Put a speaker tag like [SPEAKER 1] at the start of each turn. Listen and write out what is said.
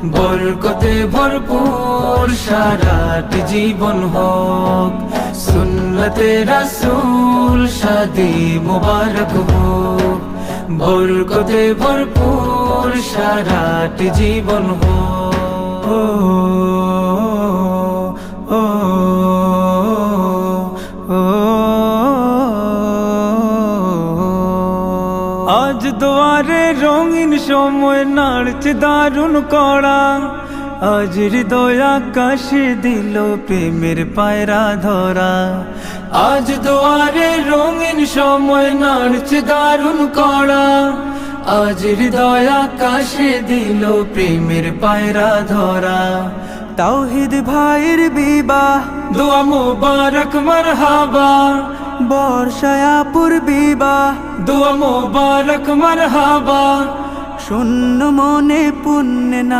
[SPEAKER 1] বরকতে ভরপুর সারাট জীবন হোক, সুন্নতে রাসূল শাদি মুবারক হোক। বরকতে ভরপুর সারাট জীবন হোক। আজ দুয়ারে রঙিন সময় নাড়ছে দারুণ কড়া, আজ হৃদয় আকাশে দিল প্রেমের পায়রা ধরা। আজ দুয়ারে রঙিন সময় নাড়ছে দারুণ কড়া, আজ হৃদয় আকাশে দিল প্রেমের পায়রা ধরা। তাওহীদ ভাইয়ের বিবাহ, দোয়া মুবারক মারহাবা। বর্ষায়াপুর বিবাহ, দোয়া মুবারক মারহাবা। শূন্য মনে পুণ্যে না